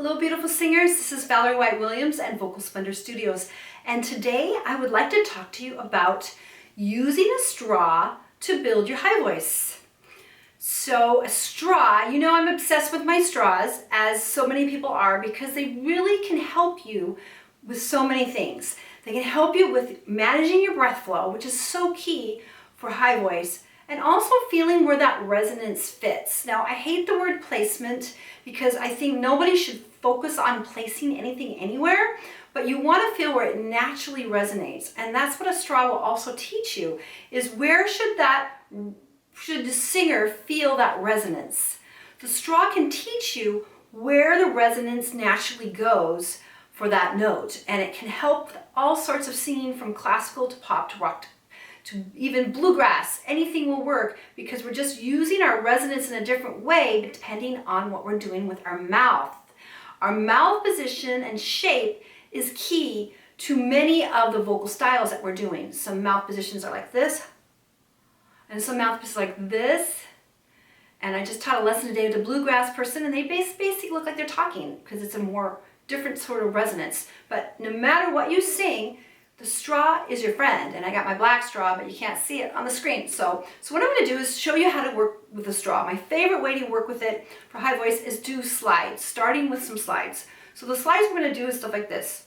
Hello beautiful singers, this is Valerie White-Williams and Vocal Splendor Studios, and today I would like to talk to you about using a straw to build your high voice. So a straw, you know I'm obsessed with my straws, as so many people are, because they really can help you with so many things. They can help you with managing your breath flow, which is so key for high voice, and also feeling where that resonance fits. Now, I hate the word placement because I think nobody should focus on placing anything anywhere, but you want to feel where it naturally resonates. And that's what a straw will also teach you, is where should the singer feel that resonance. The straw can teach you where the resonance naturally goes for that note, and it can help all sorts of singing, from classical to pop to rock to even bluegrass. Anything will work because we're just using our resonance in a different way depending on what we're doing with our mouth. Our mouth position and shape is key to many of the vocal styles that we're doing. Some mouth positions are like this, and some mouth positions like this. And I just taught a lesson today with a bluegrass person, and they basically look like they're talking because it's a more different sort of resonance. But no matter what you sing, the straw is your friend. And I got my black straw, but you can't see it on the screen. So what I'm going to do is show you how to work with the straw. My favorite way to work with it for high voice is do slides, starting with some slides. So the slides we're going to do is stuff like this.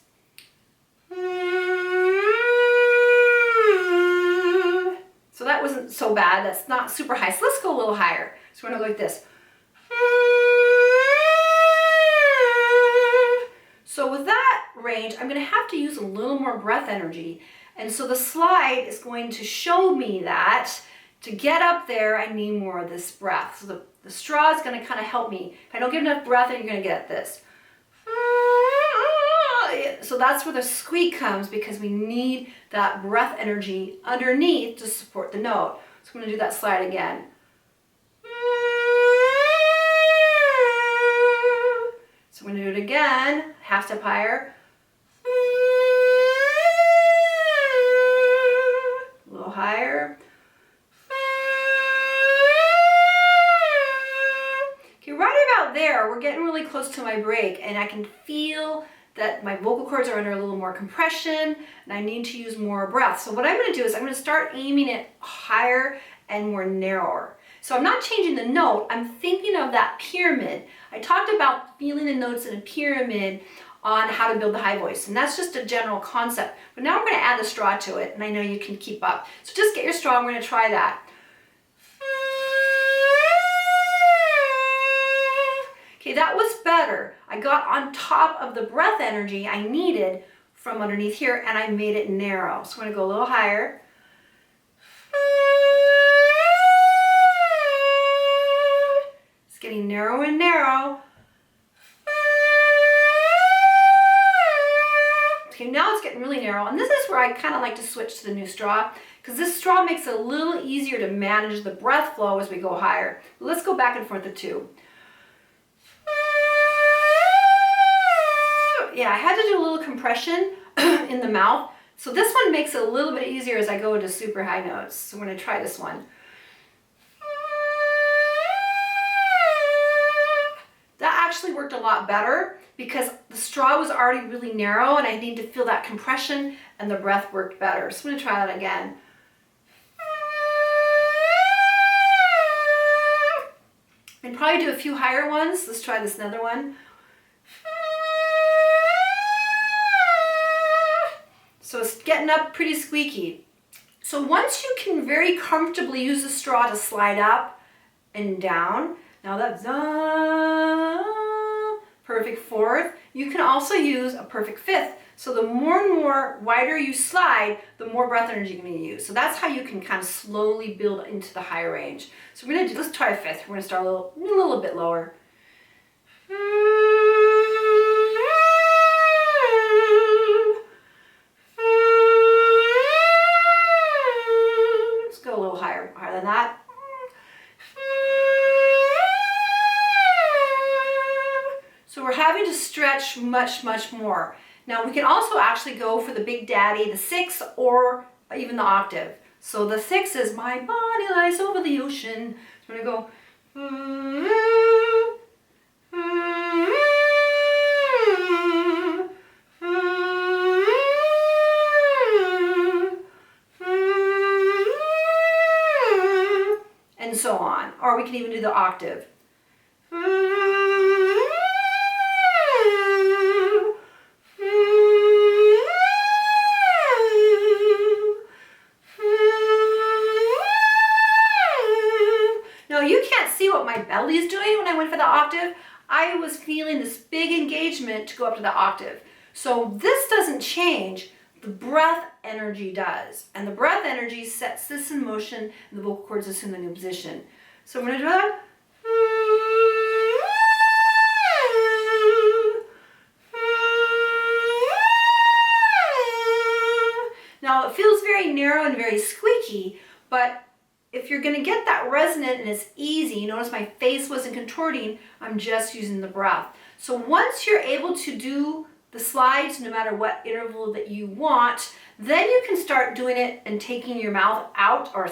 So that wasn't so bad. That's not super high. So let's go a little higher. So we're going to go like this. So with that range, I'm going to have to use a little more breath energy. And so the slide is going to show me that to get up there, I need more of this breath. So the straw is going to kind of help me. If I don't get enough breath, then you're going to get this. So that's where the squeak comes, because we need that breath energy underneath to support the note. So I'm going to do that slide again. So I'm going to do it again, half step higher. A little higher. Okay, right about there, we're getting really close to my break, and I can feel that my vocal cords are under a little more compression, and I need to use more breath. So what I'm going to do is I'm going to start aiming it higher and more narrower. So I'm not changing the note, I'm thinking of that pyramid. I talked about feeling the notes in a pyramid on how to build the high voice, and that's just a general concept. But now I'm going to add the straw to it, and I know you can keep up. So just get your straw, and we're going to try that. Okay, that was better. I got on top of the breath energy I needed from underneath here, and I made it narrow. So I'm going to go a little higher. It's getting narrower and narrow. Okay, now it's getting really narrow, and this is where I kind of like to switch to the new straw, because this straw makes it a little easier to manage the breath flow as we go higher. Let's go back and forth the two. Yeah, I had to do a little compression in the mouth. So this one makes it a little bit easier as I go into super high notes. So I'm going to try this one. That actually worked a lot better because the straw was already really narrow, and I need to feel that compression, and the breath worked better. So I'm going to try that again. And probably do a few higher ones. Let's try this another one. So it's getting up pretty squeaky. So once you can very comfortably use the straw to slide up and down, now that's perfect fourth, you can also use a perfect fifth. So the more and more wider you slide, the more breath energy you're going to use. So that's how you can kind of slowly build into the higher range. So we're going to do, let's try a fifth. We're going to start a little bit lower. Let's go a little higher than that. So we're having to stretch much, much more. Now we can also actually go for the big daddy, the sixth, or even the octave. So the sixth is my body lies over the ocean. So we're going to go. and so on. Or we can even do the octave. Now you can't see what my belly is doing when I went for the octave. I was feeling this big engagement to go up to the octave. So this doesn't change, the breath energy does. And the breath energy sets this in motion and the vocal cords assume the new position. So I'm going to do that. Now it feels very narrow and very squeaky, but if you're going to get that resonant and it's easy, you notice my face wasn't contorting, I'm just using the breath. So once you're able to do the slides, no matter what interval that you want, then you can start doing it and taking your mouth out, or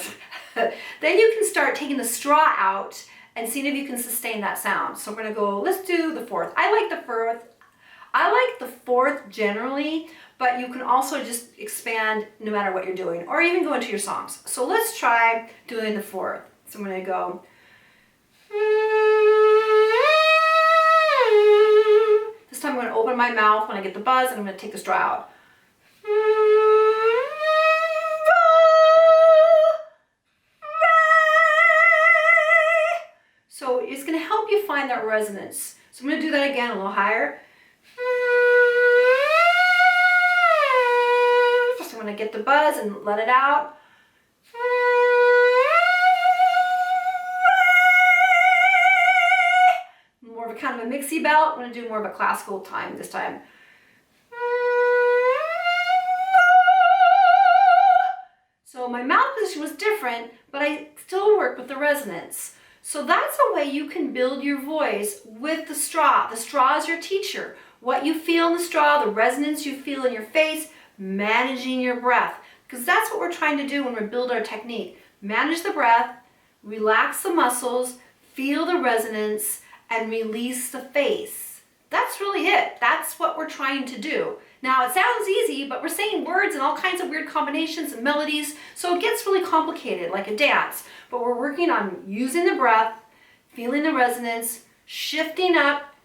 then you can start taking the straw out and seeing if you can sustain that sound. So we're going to go, let's do the fourth. I like the fourth generally, but you can also just expand no matter what you're doing, or even go into your songs. So let's try doing the fourth. So I'm going to go. This time I'm going to open my mouth when I get the buzz, and I'm going to take the straw out. So it's going to help you find that resonance. So I'm going to do that again a little higher. Just want to get the buzz and let it out. More of a kind of a mixy belt. I'm going to do more of a classical time this time. So my mouth position was different, but I still work with the resonance. So that's a way you can build your voice with the straw. The straw is your teacher. What you feel in the straw, the resonance you feel in your face, managing your breath. Because that's what we're trying to do when we build our technique. Manage the breath, relax the muscles, feel the resonance, and release the face. That's really it. That's what we're trying to do. Now it sounds easy, but we're saying words and all kinds of weird combinations and melodies, so it gets really complicated, like a dance. But we're working on using the breath, feeling the resonance, shifting up,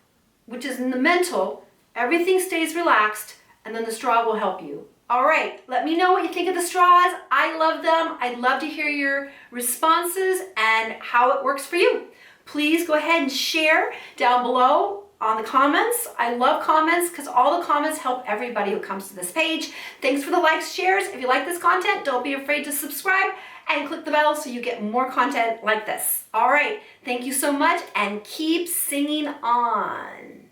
which is in the mental. Everything stays relaxed, and then the straw will help you. All right, let me know what you think of the straws. I love them. I'd love to hear your responses and how it works for you. Please go ahead and share down below on the comments. I love comments because all the comments help everybody who comes to this page. Thanks for the likes, shares. If you like this content, don't be afraid to subscribe and click the bell so you get more content like this. All right, thank you so much and keep singing on.